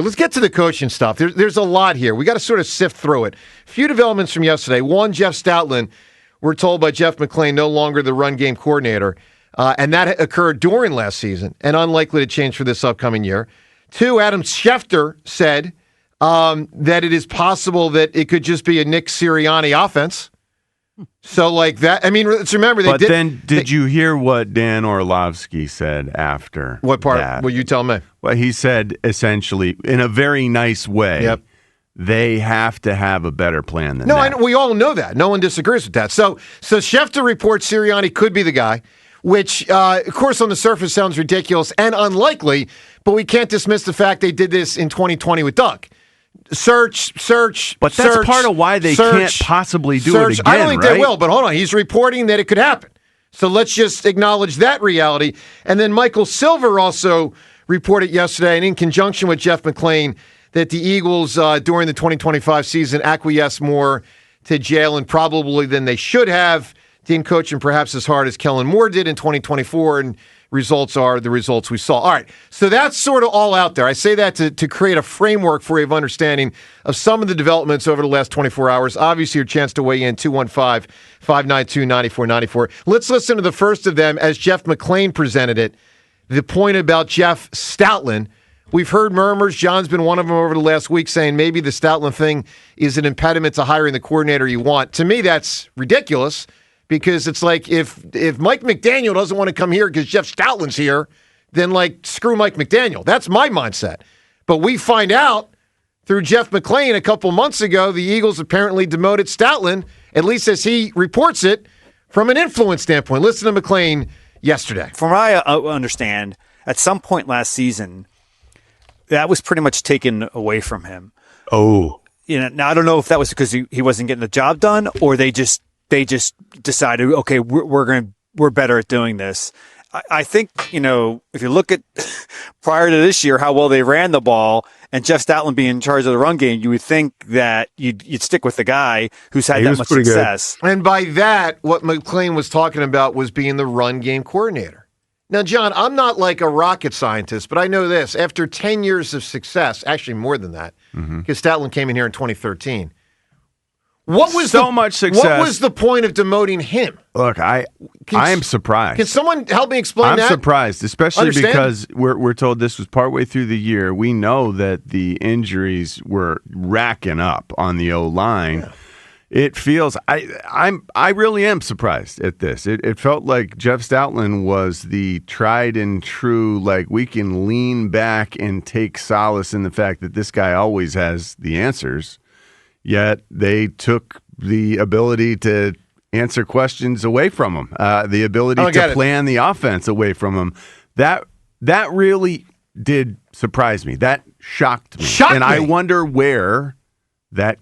Let's get to the coaching stuff. There's a lot here. We got to sort of sift through it. Few developments from yesterday. One, Jeff Stoutland, we're told by Jeff McLane, no longer the run game coordinator. And that occurred during last season and unlikely to change for this upcoming year. Two, Adam Schefter said that it is possible that it could just be a Nick Sirianni offense. So like that, I mean, let's remember. Did you hear what Dan Orlovsky said after? What part? That? Will you tell me? Well, he said essentially, in a very nice way, Yep. They have to have a better plan than No, that. we all know that. No one disagrees with that. So Schefter reports Sirianni could be the guy, which, of course, on the surface sounds ridiculous and unlikely, but we can't dismiss the fact they did this in 2020 with Doug. Search. But that's part of why they can't possibly do it again, I don't think right? they will, but hold on. He's reporting that it could happen. So let's just acknowledge that reality. And then Michael Silver also reported yesterday, and in conjunction with Jeff McLane, that the Eagles, during the 2025 season, acquiesced more to Jalen probably than they should have. Didn't coach him perhaps as hard as Kellen Moore did in 2024, and results are the results we saw. All right, so that's sort of all out there. I say that to create a framework for you of understanding of some of the developments over the last 24 hours. Obviously, your chance to weigh in, 215-592-9494. Let's listen to the first of them as Jeff McLane presented it, the point about Jeff Stoutland. We've heard murmurs. John's been one of them over the last week saying maybe the Stoutland thing is an impediment to hiring the coordinator you want. To me, that's ridiculous because it's like if Mike McDaniel doesn't want to come here because Jeff Stoutland's here, then like screw Mike McDaniel. That's my mindset. But we find out through Jeff McLane a couple months ago, the Eagles apparently demoted Stoutland, at least as he reports it, from an influence standpoint. Listen to McLane yesterday. From what I understand, at some point last season, that was pretty much taken away from him. Oh. Now I don't know if that was because he wasn't getting the job done, or they just decided, okay, we're better at doing this. I think, if you look at prior to this year, how well they ran the ball and Jeff Stoutland being in charge of the run game, you would think that you'd stick with the guy who's had that much success. Good. And by that, what McLane was talking about was being the run game coordinator. Now, John, I'm not like a rocket scientist, but I know this. After 10 years of success, actually more than that, because Stoutland came in here in 2013. What was much success? What was the point of demoting him? Look, I am surprised. Can someone help me explain that? I'm surprised, especially because we're told this was partway through the year. We know that the injuries were racking up on the O-line. Yeah. It feels I really am surprised at this. It felt like Jeff Stoutland was the tried and true, like we can lean back and take solace in the fact that this guy always has the answers. Yet they took the ability to answer questions away from him, the ability to plan the offense away from him. That really did surprise me. That shocked me. I wonder where that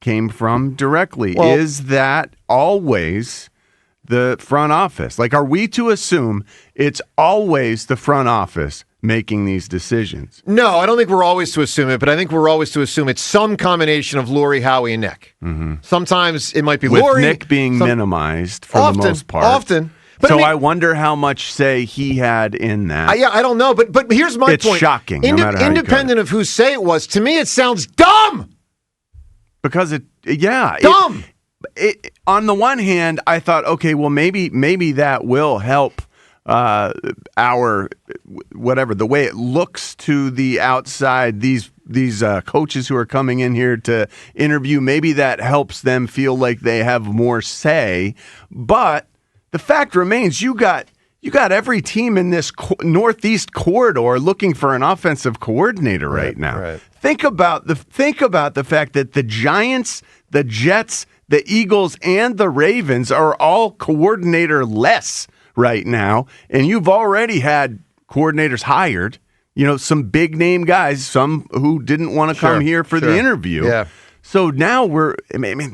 came from directly. Well, is that always the front office? Like, are we to assume it's always the front office making these decisions? No, I don't think we're always to assume it, but I think we're always to assume it's some combination of Lurie, Howie, and Nick. Mm-hmm. Sometimes it might be with Lurie. Nick being minimized for the most part. Often. But so I wonder how much say he had in that. I don't know, but here's my point. It's shocking, no matter how independent of whose say it was, to me it sounds dumb. Because dumb. On the one hand, I thought, okay, well, maybe that will help our whatever the way it looks to the outside. These coaches who are coming in here to interview, maybe that helps them feel like they have more say. But the fact remains, you got every team in this Northeast corridor looking for an offensive coordinator right now. Right. Think about the fact that the Giants, the Jets, the Eagles, and the Ravens are all coordinator-less right now, and you've already had coordinators hired. Some big-name guys, some who didn't want to come here for the interview. Yeah. So now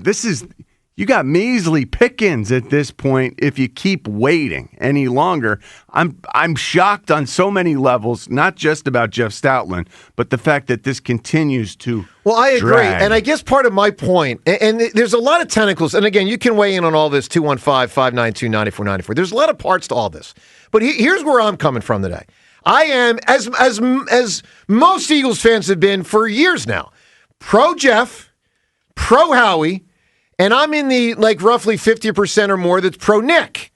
this is. You got measly pickings at this point if you keep waiting any longer. I'm shocked on so many levels, not just about Jeff Stoutland, but the fact that this continues to I agree. drag. And I guess part of my point, and there's a lot of tentacles, and again, you can weigh in on all this, 215-592-9494. There's a lot of parts to all this. But here's where I'm coming from today. I am, as most Eagles fans have been for years now, pro Jeff, pro Howie, and I'm in the roughly 50% or more that's pro Nick.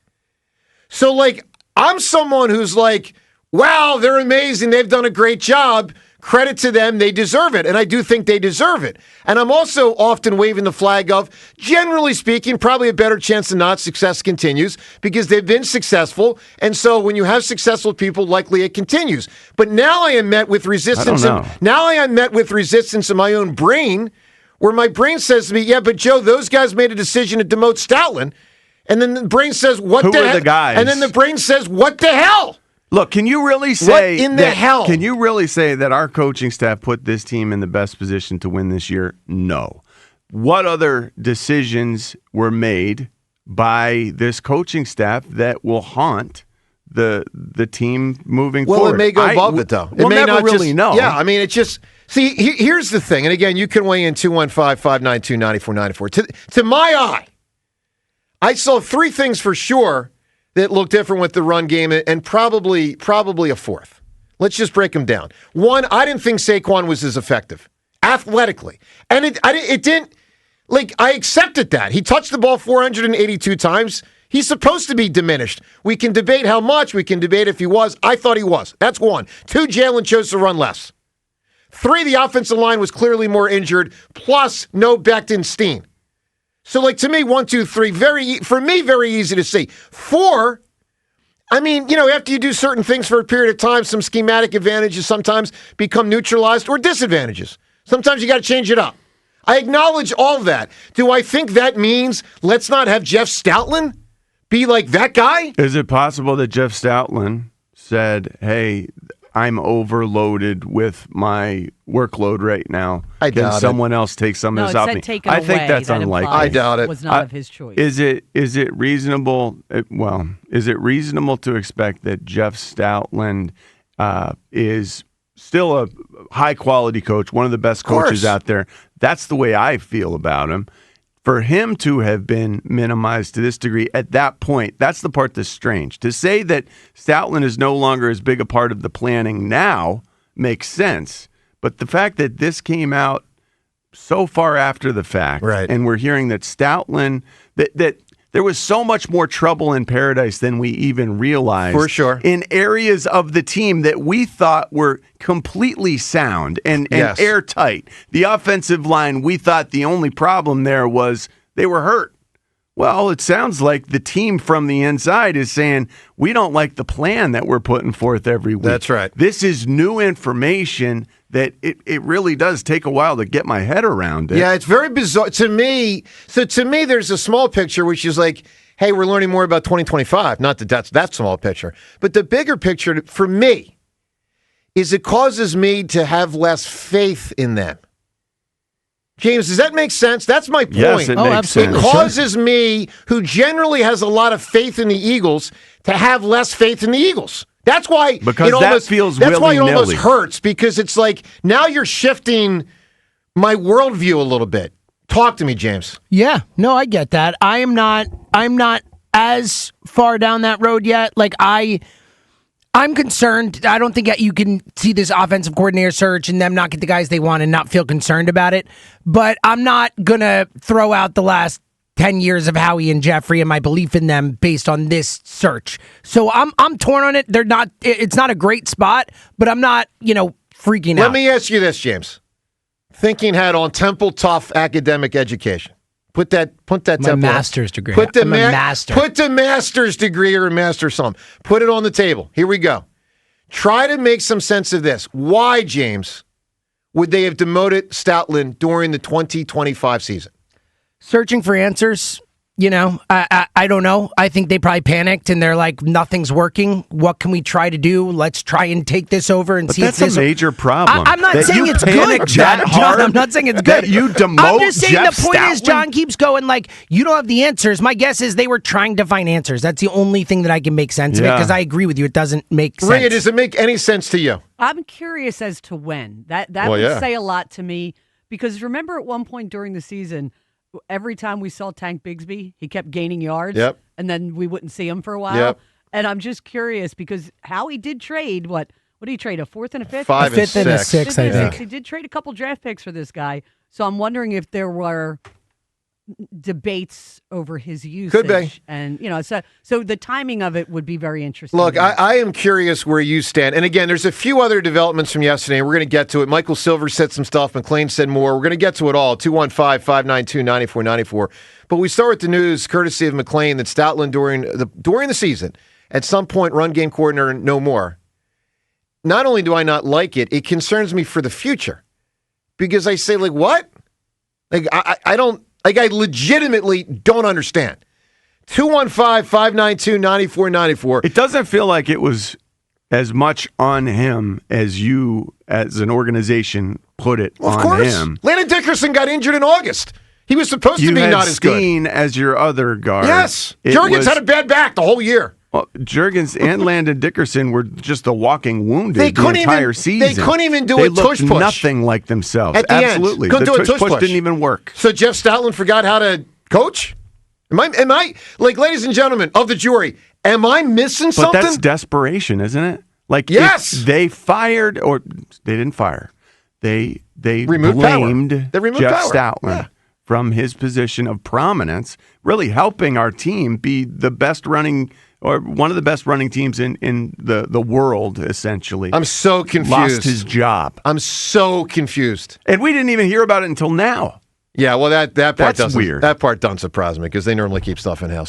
So I'm someone who's wow, they're amazing. They've done a great job. Credit to them. They deserve it. And I do think they deserve it. And I'm also often waving the flag of, generally speaking, probably a better chance than not, success continues because they've been successful. And so when you have successful people, likely it continues. But now I am met with resistance. Now I am met with resistance in my own brain where my brain says to me, yeah, but Joe, those guys made a decision to demote Stoutland. And then the brain says, what the hell? Who are the guys? And then the brain says, what the hell? Look, can you really say what in the hell? Can you really say that our coaching staff put this team in the best position to win this year? No. What other decisions were made by this coaching staff that will haunt the team moving forward? Well, it may go above it, though. We'll may never not really know. Yeah, I mean, it just... See, here's the thing. And again, you can weigh in 215-592-9494. To my eye, I saw three things for sure that look different with the run game, and probably a fourth. Let's just break them down. One, I didn't think Saquon was as effective athletically, and it didn't. I accepted that he touched the ball 482 times. He's supposed to be diminished. We can debate how much. We can debate if he was. I thought he was. That's one. Two, Jalen chose to run less. Three, the offensive line was clearly more injured. Plus, no Becton Steen. So, to me, 1, 2, 3, very easy to see. Four, I mean, after you do certain things for a period of time, some schematic advantages sometimes become neutralized or disadvantages. Sometimes you got to change it up. I acknowledge all of that. Do I think that means let's not have Jeff Stoutland be like that guy? Is it possible that Jeff Stoutland said, hey, I'm overloaded with my workload right now. Can someone else take some of this off me? I think that's unlikely. I doubt it. Was not of his choice. Is it reasonable? Is it reasonable to expect that Jeff Stoutland is still a high quality coach, one of the best coaches out there? That's the way I feel about him. For him to have been minimized to this degree at that point, that's the part that's strange. To say that Stoutland is no longer as big a part of the planning now makes sense. But the fact that this came out so far after the fact, right, and we're hearing that Stoutland, that there was so much more trouble in paradise than we even realized. For sure. In areas of the team that we thought were completely sound and airtight. The offensive line, we thought the only problem there was they were hurt. Well, it sounds like the team from the inside is saying, we don't like the plan that we're putting forth every week. That's right. This is new information that it really does take a while to get my head around it. Yeah, it's very bizarre to me. So to me, there's a small picture, which is hey, we're learning more about 2025. Not that that's that small picture. But the bigger picture for me is it causes me to have less faith in them. James, does that make sense? That's my point. Yes, it makes sense. It causes me, who generally has a lot of faith in the Eagles, to have less faith in the Eagles. That's why that's why it almost hurts, because it's now you're shifting my worldview a little bit. Talk to me, James. Yeah, no, I get that. I'm not as far down that road yet. I'm concerned. I don't think you can see this offensive coordinator search and them not get the guys they want and not feel concerned about it. But I'm not gonna throw out the last 10 years of Howie and Jeffrey and my belief in them based on this search. So I'm torn on it. It's not a great spot, but I'm not, freaking out. Let me ask you this, James. Thinking hat on, Temple tough academic education. Put that my master's degree. Put the master's degree or a master something. Put it on the table. Here we go. Try to make some sense of this. Why, James, would they have demoted Stoutland during the 2025 season? Searching for answers. I don't know. I think they probably panicked and they're like, nothing's working. What can we try to do? Let's try and take this over and see if that's a major problem. I'm not saying it's good, John. I'm not saying it's good. You demote I'm just saying Jeff the point Stoutland? is John keeps going you don't have the answers. My guess is they were trying to find answers. That's the only thing that I can make sense of it, because I agree with you. It doesn't make sense. Rhea, does it make any sense to you? I'm curious as to when. That would say a lot to me, because remember at one point during the season, every time we saw Tank Bigsby, he kept gaining yards, and then we wouldn't see him for a while. And I'm just curious because Howie did trade what did he trade? A fourth and a fifth? 5 and 6. And a 6, I think. He did trade a couple draft picks for this guy. So I'm wondering if there were debates over his usage. Could be. And, so the timing of it would be very interesting. Look, I am curious where you stand. And again, there's a few other developments from yesterday. We're going to get to it. Michael Silver said some stuff. McLane said more. We're going to get to it all. 215-592-9494. But we start with the news, courtesy of McLane, that Stoutland during the season, at some point, run game coordinator, no more. Not only do I not like it, it concerns me for the future. Because I say, like, what? Like, I don't, like, I legitimately don't understand. 215-592-9494. It doesn't feel like it was as much on him as you, as an organization, put it on him. Landon Dickerson got injured in August. He was supposed to be not as good. You had Steen as your other guard. Yes. Juergens had a bad back the whole year. Well, Juergens and Landon Dickerson were just a walking wounded the entire season. They couldn't even do a tush push. Nothing like themselves. At the Absolutely. End. Couldn't do a tush push didn't even work. So Jeff Stoutland forgot how to coach? Am I like, ladies and gentlemen of the jury, am I missing something? But that's desperation, isn't it? Like, yes. They fired, or they didn't fire. They removed blamed Jeff Stoutland from his position of prominence, really helping our team be the best running, or one of the best running teams in the world, essentially. I'm so confused. Lost his job. I'm so confused. And we didn't even hear about it until now. Yeah, well, that part That's weird. That part doesn't surprise me because they normally keep stuff in-house.